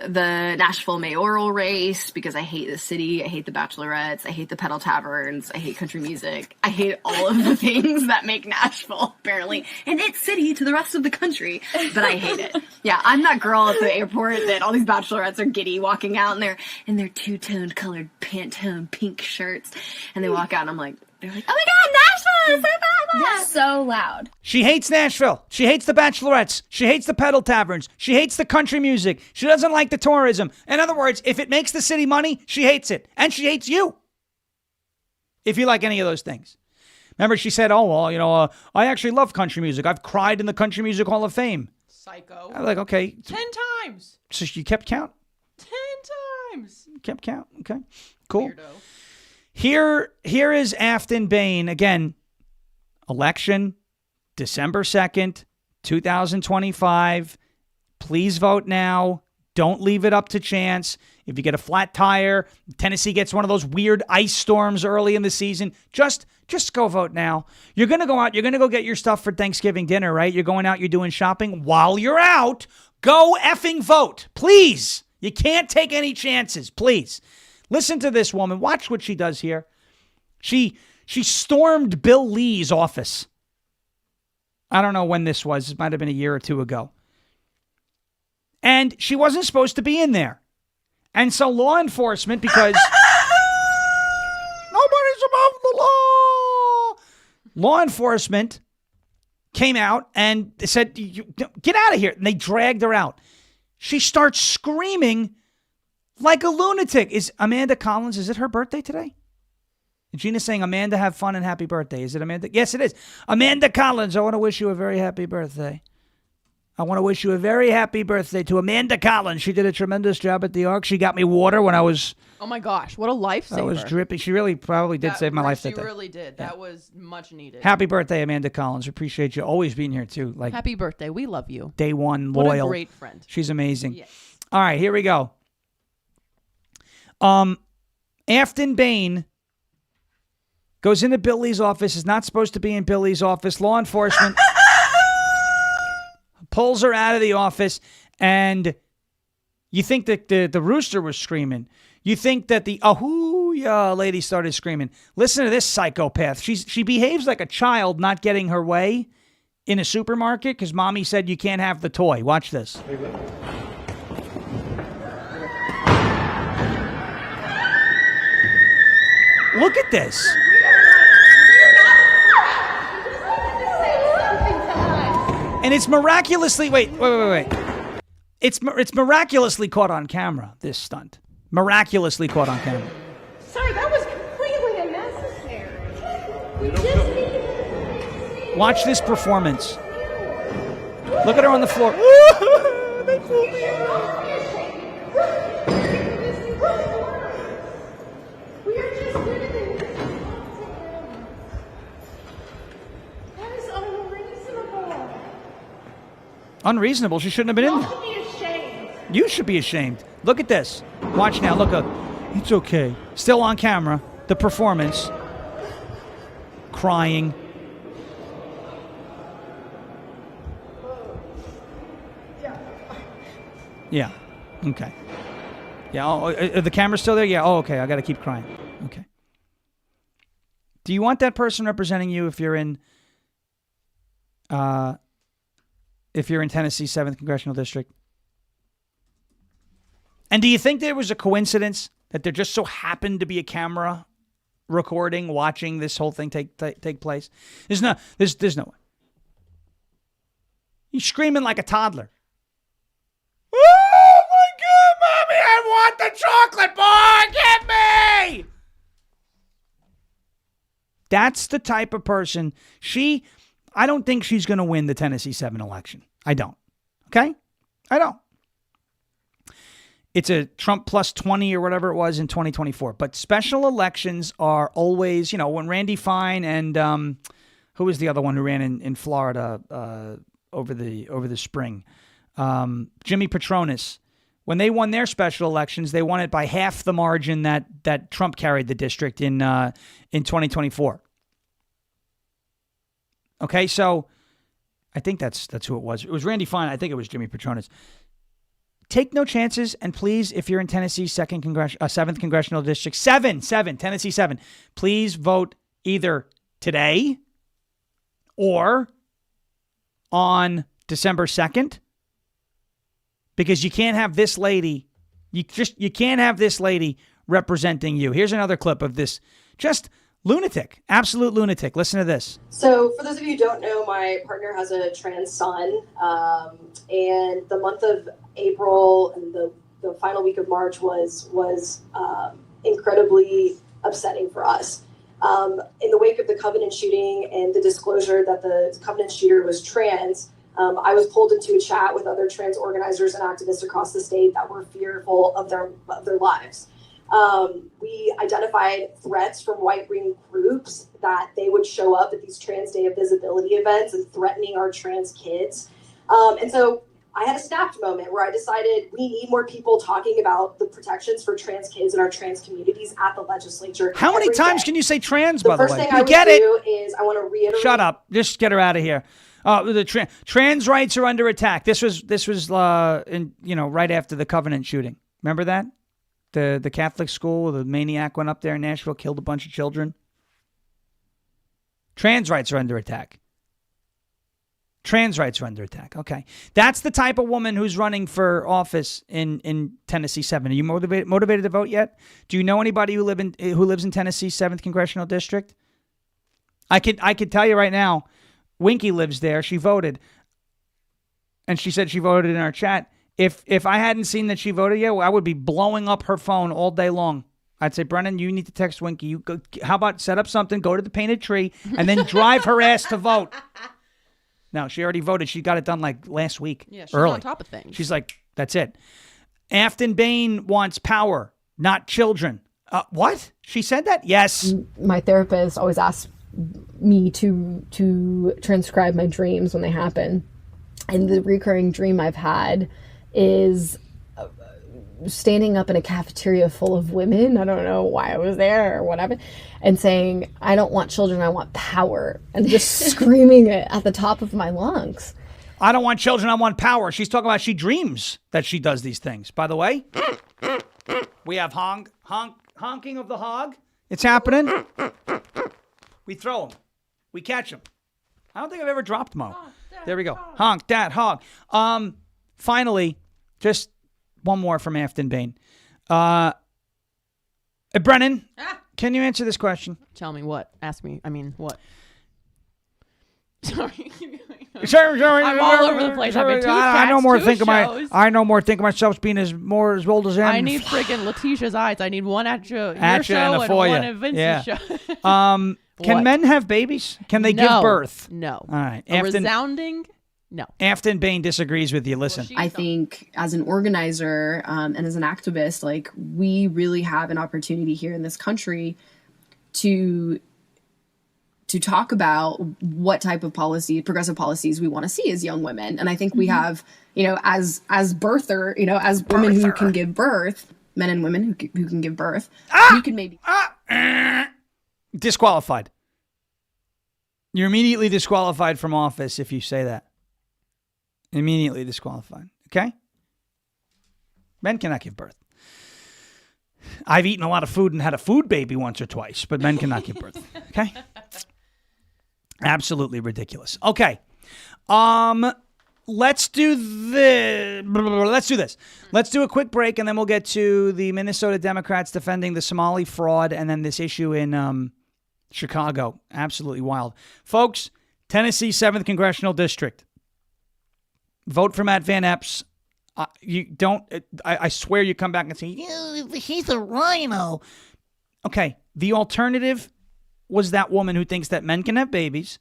the Nashville mayoral race because I hate the city. I hate the bachelorettes. I hate the pedal taverns. I hate country music. I hate all of the things that make Nashville apparently an it city to the rest of the country, but I hate it. Yeah, I'm that girl at the airport that all these bachelorettes are giddy walking out in their two-toned colored Pantone pink shirts, and they walk out and they're like, oh my God, Nashville is so bad. They're so loud. She hates Nashville. She hates the bachelorettes. She hates the pedal taverns. She hates the country music. She doesn't like the tourism. In other words, if it makes the city money, she hates it. And she hates you. If you like any of those things. Remember, she said, I actually love country music. I've cried in the Country Music Hall of Fame. Psycho. I was like, okay. 10 times. So you kept count? 10 times. Kept count. Okay. Cool. Weirdo. Here is Aftyn Behn. Again, election, December 2nd, 2025. Please vote now. Don't leave it up to chance. If you get a flat tire, Tennessee gets one of those weird ice storms early in the season, just go vote now. You're going to go out. You're going to go get your stuff for Thanksgiving dinner, right? You're going out. You're doing shopping. While you're out, go effing vote. Please. You can't take any chances. Please. Listen to this woman. Watch what she does here. She stormed Bill Lee's office. I don't know when this was. It might have been a year or two ago. And she wasn't supposed to be in there. And so law enforcement, because nobody's above the law. Law enforcement came out and said, get out of here. And they dragged her out. She starts screaming like a lunatic. Is Amanda Collins, is it her birthday today? Gina's saying, Amanda, have fun and happy birthday. Is it Amanda? Yes, it is. Amanda Collins, I want to wish you a very happy birthday. I want to wish you a very happy birthday to Amanda Collins. She did a tremendous job at the Ark. She got me water when I was... Oh my gosh, what a lifesaver. I was dripping. She really probably did save my life that day. She really did. That was much needed. Happy birthday, Amanda Collins. Appreciate you always being here, too. Like Happy birthday. We love you. Day one, loyal. What a great friend. She's amazing. Yes. All right, here we go. Aftyn Behn goes into Billy's office, is not supposed to be in Billy's office. Law enforcement pulls her out of the office, and you think that the rooster was screaming. You think that the ahoo-ya lady started screaming. Listen to this psychopath. She behaves like a child not getting her way in a supermarket because mommy said you can't have the toy. Watch this. Look at this. And it's miraculously, wait. It's miraculously caught on camera, this stunt. Miraculously caught on camera. Sir, that was completely unnecessary. We just needed... Watch this performance. Look at her on the floor. They pulled me out. We are just living. That is unreasonable. Unreasonable. She shouldn't have been in You there. should be ashamed. You should be ashamed. Look at this. Watch now. Look up. It's okay. Still on camera. The performance. Crying. Yeah. Okay. Yeah. Oh, the camera's still there? Yeah. Oh, okay. I got to keep crying. Okay. Do you want that person representing you if you're in Tennessee 7th Congressional District? And do you think there was a coincidence that there just so happened to be a camera recording, watching this whole thing take place? There's no way. He's screaming like a toddler. Oh my God, Mommy, I want the chocolate bar! Get me! That's the type of person. I don't think she's going to win the Tennessee 7 election. I don't. Okay? I don't. It's a Trump plus 20 or whatever it was in 2024. But special elections are always, when Randy Fine and who was the other one who ran in Florida over the spring? Jimmy Petronis. When they won their special elections, they won it by half the margin that Trump carried the district in 2024. Okay, so I think that's who it was. It was Randy Fine. I think it was Jimmy Petronis. Take no chances, and please, if you're in Tennessee 7th Congressional District, 7, Tennessee 7, please vote either today or on December 2nd, because you can't have this lady, you can't have this lady representing you. Here's another clip of this just lunatic, absolute lunatic. Listen to this. So for those of you who don't know, my partner has a trans son, and the month of April and the final week of March was incredibly upsetting for us. In the wake of the Covenant shooting and the disclosure that the Covenant shooter was trans, I was pulled into a chat with other trans organizers and activists across the state that were fearful of their lives. We identified threats from right-wing groups that they would show up at these Trans Day of Visibility events and threatening our trans kids. And so I had a snapped moment where I decided we need more people talking about the protections for trans kids in our trans communities at the legislature. How many times can you say trans, by the way? The first thing I would do is I want to reiterate. Shut up. Just get her out of here. The trans rights are under attack. This was right after the Covenant shooting. Remember that? The Catholic school, the maniac went up there in Nashville, killed a bunch of children. Trans rights are under attack. Trans rights are under attack. Okay. That's the type of woman who's running for office in Tennessee 7. Are you motivated to vote yet? Do you know anybody who lives in Tennessee 7th Congressional District? I could tell you right now, Winky lives there. She voted. And she said she voted in our chat. If I hadn't seen that she voted yet, I would be blowing up her phone all day long. I'd say, Brennan, you need to text Winky. How about set up something, go to the painted tree, and then drive her ass to vote. No, she already voted. She got it done like last week. Yeah, she's early. on top of things. She's like, that's it. Aftyn Behn wants power, not children. What? She said that? Yes. My therapist always asks me to transcribe my dreams when they happen. And the recurring dream I've had is standing up in a cafeteria full of women. I don't know why I was there or whatever. And saying, I don't want children, I want power. And just screaming it at the top of my lungs. I don't want children, I want power. She's talking about she dreams that she does these things. By the way, we have honking of the hog. It's happening. We throw them. We catch them. I don't think I've ever dropped Mo. There we go. Honk, that, hog. Finally, just one more from Aftyn Behn. Brennan, can you answer this question? Tell me what. Ask me. I mean, what? Sorry. Sorry. I'm all over the place. I've been two I no cats, more two think shows. I no more think of myself as being as old as them. I need friggin' Letitia's eyes. I need one at your At you and show a and for one you. at Vince's Yeah. show. Can What? men have babies? Can they give birth? No. All right. A resounding no. Aftyn Behn disagrees with you. Listen. I think as an organizer and as an activist, like, we really have an opportunity here in this country to talk about what type of progressive policies we want to see as young women. And I think we have, as birther, as women who can give birth, men and women who can give birth, we can maybe... Disqualified. You're immediately disqualified from office if you say that. Immediately disqualified. Okay? Men cannot give birth. I've eaten a lot of food and had a food baby once or twice, but men cannot give birth. Okay? Absolutely ridiculous. Okay. Let's do this. Let's do a quick break, and then we'll get to the Minnesota Democrats defending the Somali fraud, and then this issue in Chicago. Absolutely wild. Folks, Tennessee 7th Congressional District. Vote for Matt Van Epps. You don't. I swear you come back and say, he's a rhino. Okay. The alternative was that woman who thinks that men can have babies,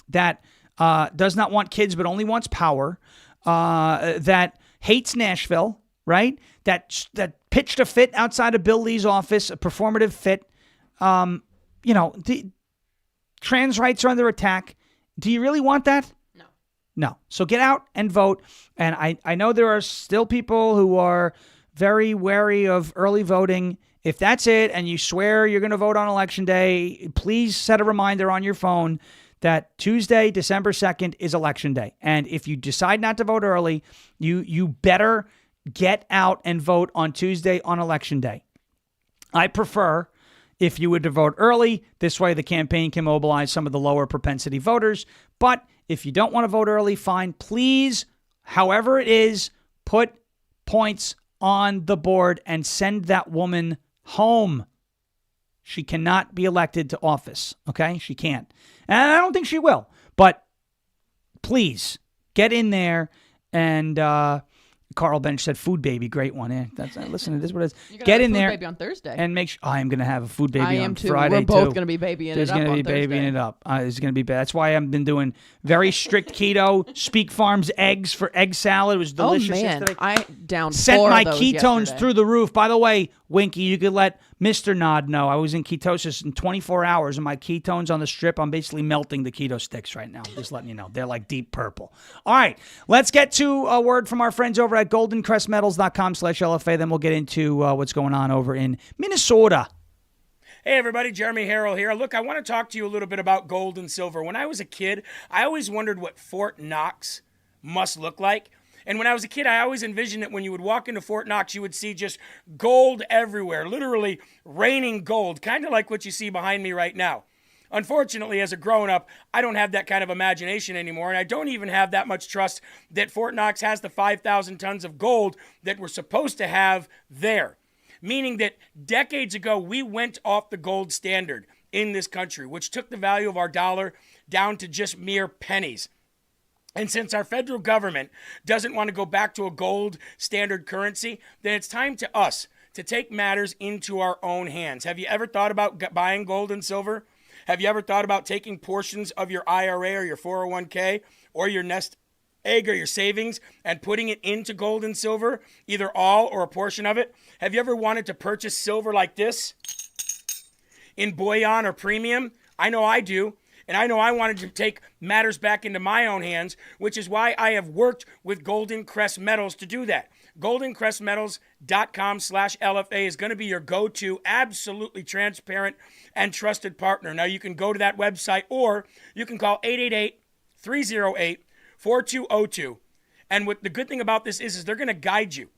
that does not want kids but only wants power, that hates Nashville, right? That pitched a fit outside of Bill Lee's office, a performative fit. The trans rights are under attack. Do you really want that? No. So get out and vote. And I know there are still people who are very wary of early voting. If that's it and you swear you're going to vote on Election Day, please set a reminder on your phone that Tuesday, December 2nd is Election Day. And if you decide not to vote early, you better get out and vote on Tuesday on Election Day. I prefer if you were to vote early. This way the campaign can mobilize some of the lower propensity voters. But if you don't want to vote early, fine. Please, however it is, put points on the board and send that woman home. She cannot be elected to office, okay? She can't. And I don't think she will. But please, get in there. And Carl Bench said food baby, great one. Listen, this is what it is. Get in there. Baby on Thursday. And make sure I am going to have a food baby I am on too. Friday We're both going to be babying There's it up going to be babying it up. It's going to be bad. That's why I've been doing very strict keto. Speak Farms eggs for egg salad. It was delicious yesterday. I downed Sent 4 my of those ketones yesterday. through the roof. By the way, Winky, you could let Mr. Nod know I was in ketosis in 24 hours, and my ketones on the strip, I'm basically melting the keto sticks right now. Just letting you know. They're like deep purple. All right, let's get to a word from our friends over at goldencrestmetals.com/LFA. Then we'll get into what's going on over in Minnesota. Hey everybody, Jeremy Harrell here. Look, I want to talk to you a little bit about gold and silver. When I was a kid, I always wondered what Fort Knox must look like. And when I was a kid, I always envisioned that when you would walk into Fort Knox, you would see just gold everywhere, literally raining gold, kind of like what you see behind me right now. Unfortunately, as a grown-up, I don't have that kind of imagination anymore, and I don't even have that much trust that Fort Knox has the 5,000 tons of gold that we're supposed to have there. Meaning that decades ago, we went off the gold standard in this country, which took the value of our dollar down to just mere pennies. And since our federal government doesn't want to go back to a gold standard currency, then it's time to us to take matters into our own hands. Have you ever thought about buying gold and silver? Have you ever thought about taking portions of your IRA or your 401k or your nest egg or your savings and putting it into gold and silver, either all or a portion of it? Have you ever wanted to purchase silver like this in bullion or premium? I know I do. And I know I wanted to take matters back into my own hands, which is why I have worked with Golden Crest Metals to do that. GoldenCrestMetals.com/LFA is going to be your go-to, absolutely transparent and trusted partner. Now, you can go to that website or you can call 888-308-4202. And what the good thing about this is they're going to guide you.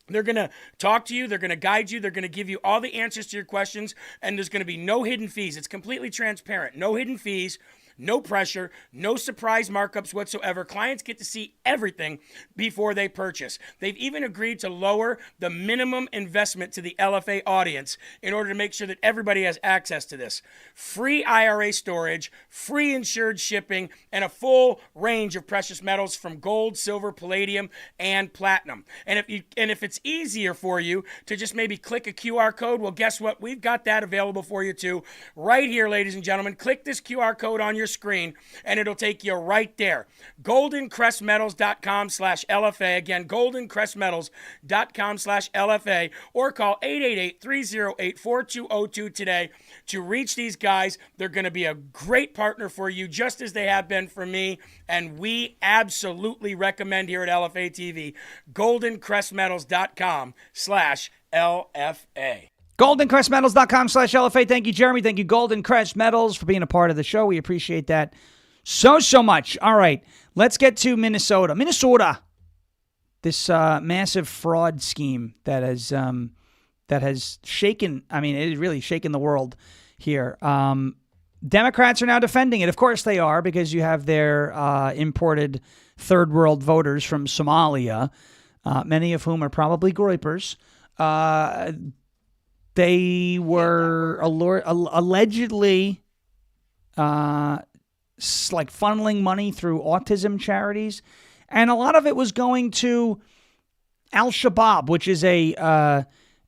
They're going to talk to you. They're going to guide you. They're going to give you all the answers to your questions. And there's going to be no hidden fees. It's completely transparent. No hidden fees. No pressure, no surprise markups whatsoever. Clients get to see everything before they purchase. They've even agreed to lower the minimum investment to the LFA audience in order to make sure that everybody has access to this. Free IRA storage, free insured shipping, and a full range of precious metals from gold, silver, palladium, and platinum. And if it's easier for you to just maybe click a QR code, well, guess what? We've got that available for you too. Right here, ladies and gentlemen. Click this QR code on your screen and it'll take you right there. GoldenCrestMetals.com/LFA. Again, GoldenCrestMetals.com/LFA, or call 888-308-4202 today to reach these guys. They're going to be a great partner for you, just as they have been for me, and we absolutely recommend here at LFA TV, GoldenCrestMetals.com/LFA. GoldenCrestMetals.com/LFA. Thank you, Jeremy. Thank you, Golden Crest Metals, for being a part of the show. We appreciate that so much. All right, let's get to Minnesota. This massive fraud scheme that has shaken, it has really shaken the world here. Democrats are now defending it. Of course they are, because you have their imported third world voters from Somalia, many of whom are probably groypers. They were allegedly funneling money through autism charities, and a lot of it was going to Al-Shabaab, which is an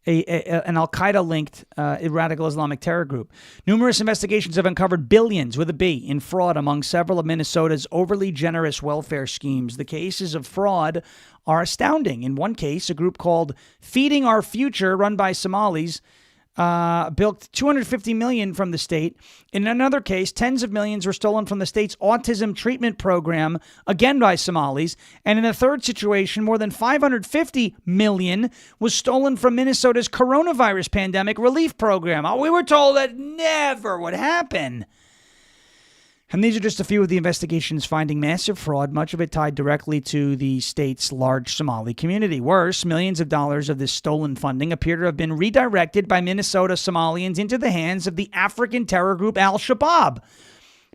Al-Qaeda-linked radical Islamic terror group. Numerous investigations have uncovered billions, with a B, in fraud among several of Minnesota's overly generous welfare schemes. The cases of fraud are astounding. In one case, a group called Feeding Our Future, run by Somalis, bilked $250 million from the state. In another case, tens of millions were stolen from the state's autism treatment program, again by Somalis. And in a third situation, more than $550 million was stolen from Minnesota's coronavirus pandemic relief program. We were told that never would happen. And these are just a few of the investigations finding massive fraud, much of it tied directly to the state's large Somali community. Worse, millions of dollars of this stolen funding appear to have been redirected by Minnesota Somalians into the hands of the African terror group Al-Shabaab.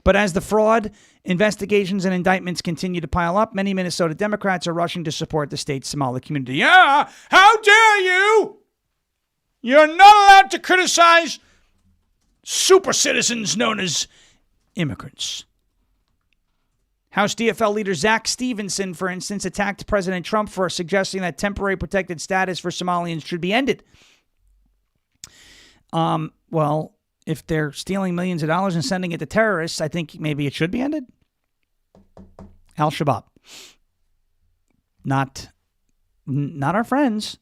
But as the fraud investigations and indictments continue to pile up, many Minnesota Democrats are rushing to support the state's Somali community. Yeah, how dare you? You're not allowed to criticize super citizens known as immigrants. House DFL leader Zach Stevenson, for instance, attacked President Trump for suggesting that temporary protected status for Somalians should be ended. Well, if they're stealing millions of dollars and sending it to terrorists, I think maybe it should be ended. Al-Shabaab. Not our friends.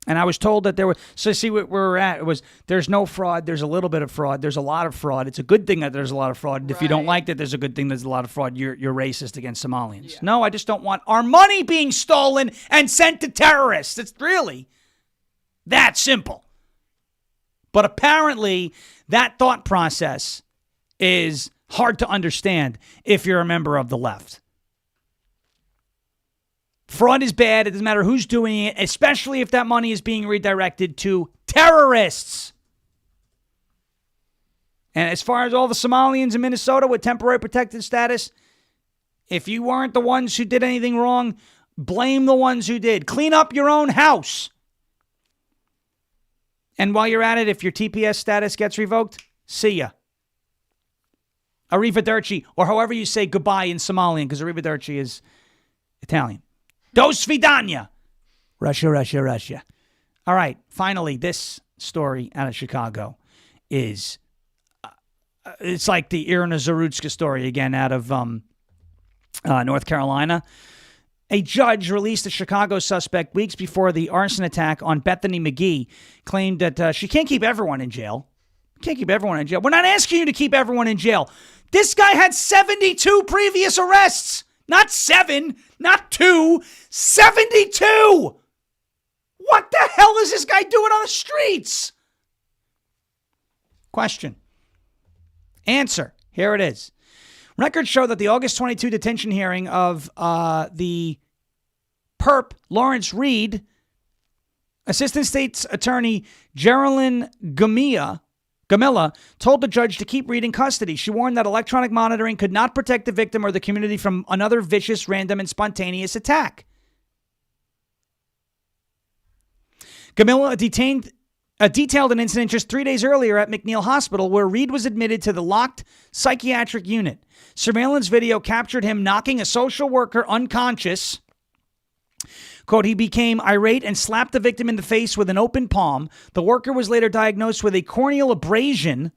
And I was told that there was, so see where we're at, it was, there's no fraud, there's a little bit of fraud, there's a lot of fraud. It's a good thing that there's a lot of fraud. And if you don't like that there's a good thing there's a lot of fraud, you're racist against Somalians. Yeah. No, I just don't want our money being stolen and sent to terrorists. It's really that simple. But apparently that thought process is hard to understand if you're a member of the left. Fraud is bad. It doesn't matter who's doing it, especially if that money is being redirected to terrorists. And as far as all the Somalians in Minnesota with temporary protected status, if you weren't the ones who did anything wrong, blame the ones who did. Clean up your own house. And while you're at it, if your TPS status gets revoked, see ya. Arrivederci, or however you say goodbye in Somalian, because arrivederci is Italian. Do svidania. Russia, Russia, Russia. All right. Finally, this story out of Chicago is, it's like the Irina Zarutska story again out of North Carolina. A judge released a Chicago suspect weeks before the arson attack on Bethany McGee, claimed that she can't keep everyone in jail. Can't keep everyone in jail. We're not asking you to keep everyone in jail. This guy had 72 previous arrests. Not 7, not 2, 72. What the hell is this guy doing on the streets? Question. Answer. Here it is. Records show that the August 22 detention hearing of the perp Lawrence Reed, Assistant State's Attorney Geraldine Gamilla told the judge to keep Reed in custody. She warned that electronic monitoring could not protect the victim or the community from another vicious, random, and spontaneous attack. Gamilla detailed an incident just 3 days earlier at McNeil Hospital where Reed was admitted to the locked psychiatric unit. Surveillance video captured him knocking a social worker unconscious. Quote, he became irate and slapped the victim in the face with an open palm. The worker was later diagnosed with a corneal abrasion,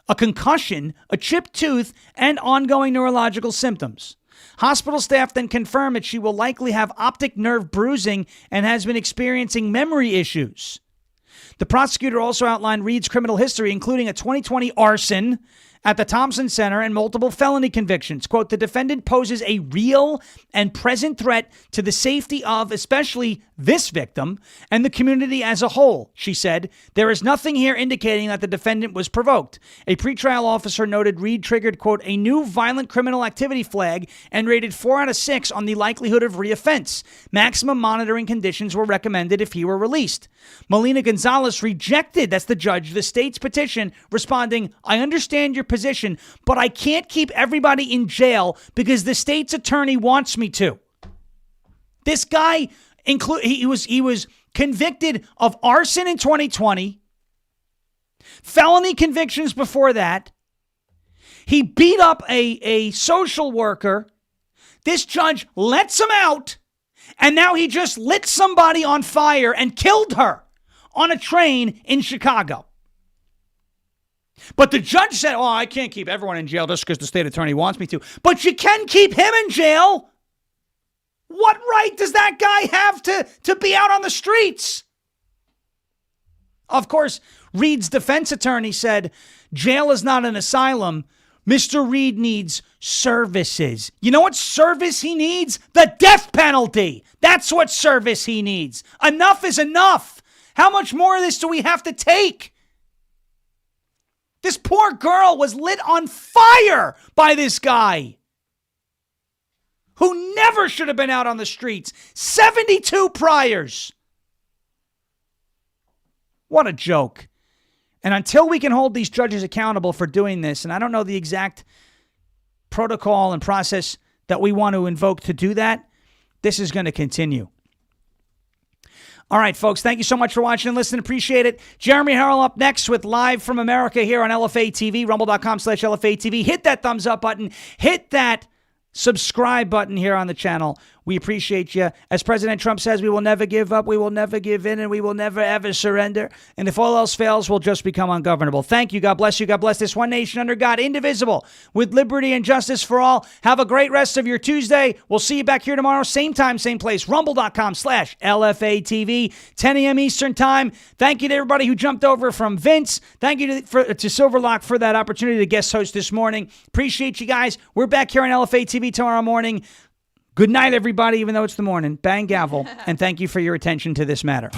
a concussion, a chipped tooth, and ongoing neurological symptoms. Hospital staff then confirmed that she will likely have optic nerve bruising and has been experiencing memory issues. The prosecutor also outlined Reed's criminal history, including a 2020 arson at the Thompson Center and multiple felony convictions. Quote, the defendant poses a real and present threat to the safety of, especially this victim, and the community as a whole, she said. There is nothing here indicating that the defendant was provoked. A pretrial officer noted Reed triggered, quote, a new violent criminal activity flag and rated 4 out of 6 on the likelihood of reoffense. Maximum monitoring conditions were recommended if he were released. Melina Gonzalez rejected, that's the judge, the state's petition, responding, I understand your position, but I can't keep everybody in jail because the state's attorney wants me to. This guy, he was convicted of arson in 2020, felony convictions before that. He beat up a social worker. This judge lets him out, and now he just lit somebody on fire and killed her on a train in Chicago. But the judge said, oh, I can't keep everyone in jail just because the state attorney wants me to. But you can keep him in jail. What right does that guy have to be out on the streets? Of course, Reed's defense attorney said, jail is not an asylum. Mr. Reed needs services. You know what service he needs? The death penalty. That's what service he needs. Enough is enough. How much more of this do we have to take? This poor girl was lit on fire by this guy who never should have been out on the streets. 72 priors. What a joke. And until we can hold these judges accountable for doing this, and I don't know the exact protocol and process that we want to invoke to do that, this is going to continue. All right, folks, thank you so much for watching and listening. Appreciate it. Jeremy Harrell up next with Live from America here on LFA TV, rumble.com/LFA TV. Hit that thumbs up button. Hit that subscribe button here on the channel. We appreciate you. As President Trump says, we will never give up, we will never give in, and we will never, ever surrender. And if all else fails, we'll just become ungovernable. Thank you. God bless you. God bless this one nation under God, indivisible, with liberty and justice for all. Have a great rest of your Tuesday. We'll see you back here tomorrow, same time, same place, rumble.com/LFA TV, 10 a.m. Eastern time. Thank you to everybody who jumped over from Vince. Thank you to Silverlock for that opportunity to guest host this morning. Appreciate you guys. We're back here on LFA TV tomorrow morning. Good night, everybody, even though it's the morning. Bang, gavel, and thank you for your attention to this matter.